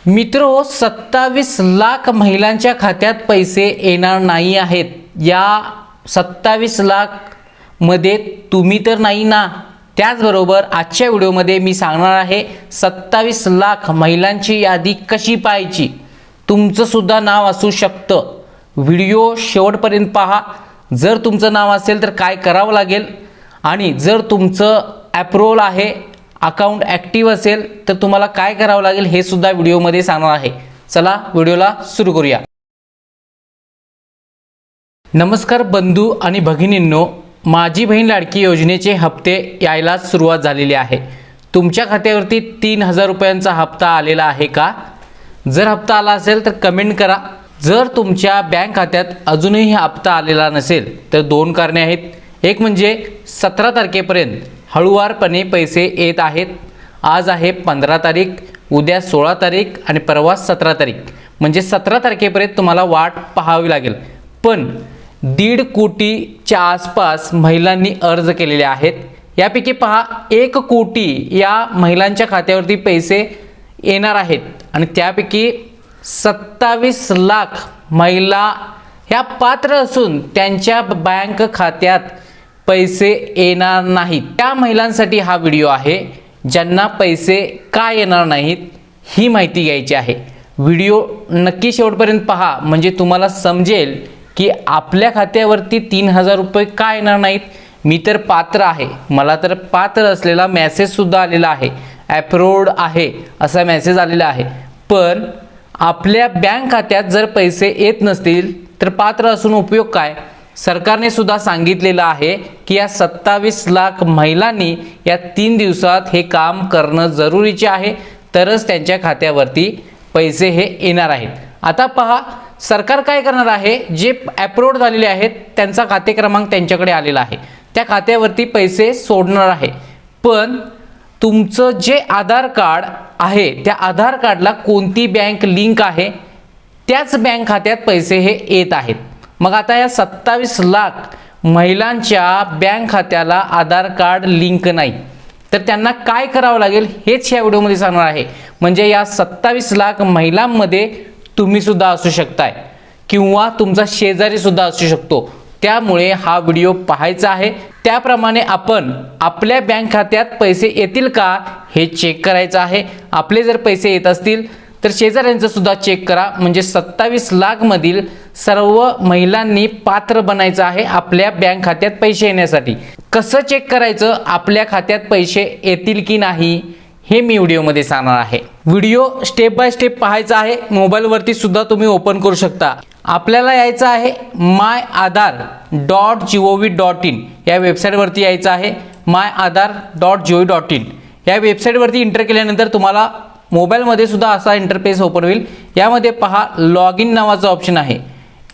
मित्रो, 27 लाख महिलांच्या खात्यात पैसे येणार नाही आहेत. या 27 लाख मध्ये तुम्ही तर नाही ना. त्याचबरोबर आजच्या व्हिडिओमध्ये मी सांगणार आहे 27 लाख महिलांची यादी कशी पाहायची. तुमचं सुद्धा नाव असू शकतं. व्हिडिओ शेवटपर्यंत पहा. जर तुमचं नाव असेल तर काय करावं लागेल, आणि जर तुमचं अप्रूव्हल आहे, अकाउंट ॲक्टिव्ह असेल तर तुम्हाला काय करावं लागेल हे सुद्धा व्हिडिओमध्ये सांगणार आहे. चला व्हिडिओला सुरू करूया. नमस्कार बंधू आणि भगिनींनो, माझी बहीण लाडकी योजनेचे हप्ते यायला सुरुवात झालेली आहे. तुमच्या खात्यावरती 3000 रुपयांचा हप्ता आलेला आहे का? जर हप्ता आला असेल तर कमेंट करा. जर तुमच्या बँक खात्यात अजूनही हप्ता आलेला नसेल तर दोन कारणे आहेत. एक म्हणजे 17 तारखेपर्यंत हळूवारपणे पैसे येत आहेत. आज आहे 15 तारीख, उद्या 16 तारीख आणि परवा 17 तारीख, म्हणजे 17 तारखेपर्यंत तुम्हाला वाट पाहावी लागेल. पण 1.5 कोटीच्या आसपास महिलांनी अर्ज केलेले आहेत. यापैकी पहा, 1 कोटी या महिलांच्या खात्यावरती पैसे येणार आहेत आणि त्यापैकी 27 लाख महिला ह्या पात्र असून त्यांच्या बँक खात्यात पैसे येणार नाहीत. त्या महिलांसाठी हा व्हिडिओ आहे ज्यांना पैसे का येणार नाहीत ही माहिती घ्यायची आहे. व्हिडिओ नक्की शेवटपर्यंत पहा, म्हणजे तुम्हाला समजेल की आपल्या खात्यावरती 3000 रुपये का येणार नाहीत. मी तर पात्र आहे, मला तर पात्र असलेला मेसेज सुद्धा आलेला आहे, अप्रूव्ड आहे असा मेसेज आलेला आहे. पण आपल्या बँक खात्यात जर पैसे येत नसतील तर पात्र असून उपयोग काय? सरकारने सुद्धा सांगितलेलं आहे की या 27 लाख महिलांनी या 3 दिवसात हे काम करणं जरुरीचे आहे, तरच त्यांच्या खात्यावरती पैसे हे येणार आहेत. आता पहा, सरकार काय करणार आहे, जे अप्रूव्ड झालेले आहेत त्यांचा खाते क्रमांक त्यांच्याकडे आलेला आहे, त्या खात्यावरती पैसे सोडणार आहे. पण तुमचं जे आधार कार्ड आहे त्या आधार कार्डला कोणती बँक लिंक आहे त्याच बँक खात्यात पैसे हे येत आहेत. मग आता या 27 लाख महिलांच्या बँक खात्याला आधार कार्ड लिंक नाही, तर त्यांना काय करावं लागेल हेच या व्हिडिओमध्ये सांगणार आहे. म्हणजे या 27 लाख महिलांमध्ये तुम्ही सुद्धा असू शकताय किंवा तुमचा शेजारी सुद्धा असू शकतो. त्यामुळे हा व्हिडिओ पाहायचा आहे. त्याप्रमाणे आपण आपल्या बँक खात्यात पैसे येतील का हे चेक करायचं आहे. आपले जर पैसे येत असतील तर शेजाऱ्यांचं सुद्धा चेक करा. म्हणजे 27 लाख मधील सर्व महिलांनी पात्र बनायचं आहे आपल्या बँक खात्यात पैसे येण्यासाठी. कसं चेक करायचं आपल्या खात्यात पैसे येतील की नाही हे मी व्हिडिओमध्ये सांगणार आहे. व्हिडिओ स्टेप बाय स्टेप पाहायचा आहे. मोबाईलवरती सुद्धा तुम्ही ओपन करू शकता. आपल्याला यायचं आहे myaadhar.gov.in या वेबसाईटवरती यायचं आहे. myaadhar.gov.in या वेबसाईटवरती एंटर केल्यानंतर तुम्हाला मोबाईलमध्ये सुद्धा असा इंटरफेस ओपन होईल. यामध्ये पहा, लॉग इन नावाचा ऑप्शन आहे.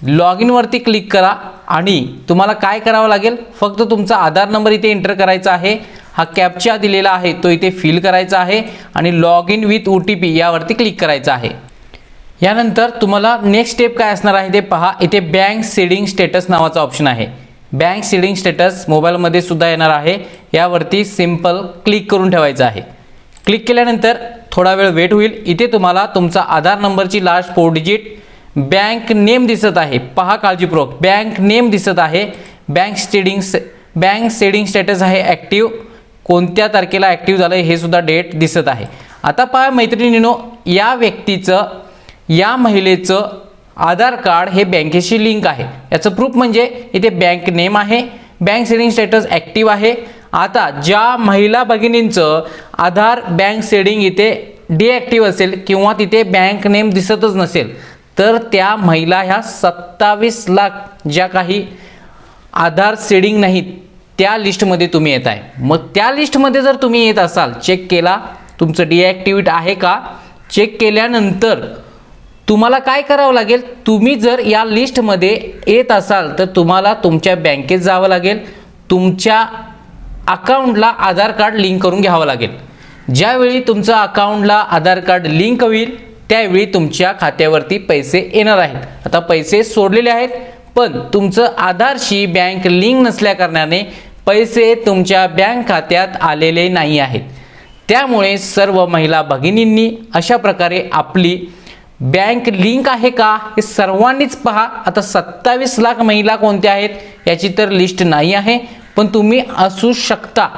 लॉग इनवरती क्लिक करा आणि तुम्हाला काय करावं लागेल, फक्त तुमचा आधार नंबर इथे एंटर करायचा आहे. हा कॅप्चा दिलेला आहे तो इथे फिल करायचा आहे आणि लॉग इन विथ OTP यावरती क्लिक करायचं आहे. यानंतर तुम्हाला नेक्स्ट स्टेप काय असणार आहे ते पहा. इथे बँक सीडिंग स्टेटस नावाचा ऑप्शन आहे. बँक सीडिंग स्टेटस मोबाईलमध्ये सुद्धा येणार आहे. यावरती सिंपल क्लिक करून ठेवायचं आहे. क्लिक केल्यानंतर थोडा वेळ वेट होईल. इथे तुम्हाला तुमचा आधार नंबरची लास्ट 4 डिजिट, बँक नेम दिसत आहे, पहा काळजीपूर्वक, बँक नेम दिसत आहे, बँक सीडिंग स्टेटस आहे ॲक्टिव्ह, कोणत्या तारखेला ॲक्टिव्ह झालं हे सुद्धा डेट दिसत आहे. आता पहा मैत्रिणींनो, या व्यक्तीचं, या महिलेचं आधार कार्ड हे बँकेशी लिंक आहे. याचं प्रूफ म्हणजे इथे बँक नेम आहे, बँक सीडिंग स्टेटस ॲक्टिव्ह आहे. आता ज्या महिला भगिनींचं आधार बँक सीडिंग इथे डिॲक्टिव्ह असेल किंवा तिथे बँक नेम दिसतच नसेल तर त्या महिला ह्या 27 लाख ज्या काही आधार सीडिंग नाहीत त्या लिस्टमध्ये तुम्ही येत आहे. मग त्या लिस्टमध्ये जर तुम्ही येत असाल, चेक केला तुमचं डिॲक्टिव्हेट आहे का, चेक केल्यानंतर तुम्हाला काय करावं लागेल, तुम्ही जर या लिस्टमध्ये येत असाल तर तुम्हाला तुमच्या बँकेत जावं लागेल. तुमच्या अकाउंटला आधार कार्ड लिंक करून घ्यावं लागेल. ज्यावेळी तुमचं अकाउंटला आधार कार्ड लिंक होईल त्यावेळी तुमच्या खात्यावरती पैसे येणार आहेत. आता पैसे सोडलेले आहेत पण तुमचं आधारशी बँक लिंक नसल्या कारणाने पैसे तुमच्या बँक खात्यात आलेले नाही आहेत. त्यामुळे सर्व महिला भगिनींनी अशा प्रकारे आपली बँक लिंक आहे का हे सर्वांनीच पहा. आता 27 लाख महिला कोणत्या आहेत याची तर लिस्ट नाही आहे, पण तुम्ही असू शकता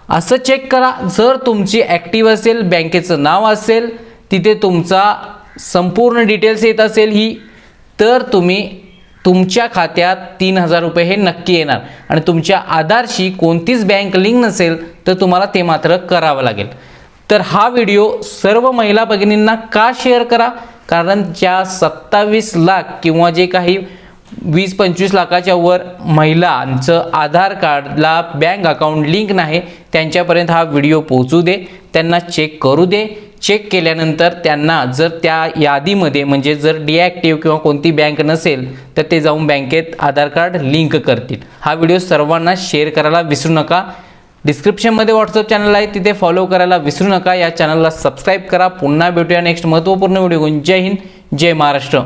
असं चेक करा. जर तुमची ॲक्टिव्ह असेल, बँकेचं नाव असेल, तिथे तुमचा संपूर्ण डिटेल्स येत असेल ही, तर तुम्ही तुमच्या खात्यात 3000 रुपये हे नक्की येणार. आणि तुमच्या आधारशी कोणतीच बँक लिंक नसेल तर तुम्हाला ते मात्र करावं लागेल. तर हा व्हिडिओ सर्व महिला भगिनींना का शेअर करा, कारण ज्या 27 लाख किंवा जे काही 20-25 लाखाच्या वर महिलांचं आधार कार्डला बँक अकाउंट लिंक नाही त्यांच्यापर्यंत हा व्हिडिओ पोहोचू दे, त्यांना चेक करू दे. चेक केल्यानंतर त्यांना जर त्या यादीमध्ये म्हणजे जर डिॲक्टिव्ह किंवा कोणती बँक नसेल तर ते जाऊन बँकेत आधार कार्ड लिंक करतील. हा व्हिडिओ सर्वांना शेअर करायला विसरू नका. डिस्क्रिप्शनमध्ये व्हॉट्सअप चॅनल आहे, तिथे फॉलो करायला विसरू नका. या चॅनलला सबस्क्राईब करा. पुन्हा भेटूया नेक्स्ट महत्त्वपूर्ण व्हिडिओ. जय हिंद, जय महाराष्ट्र.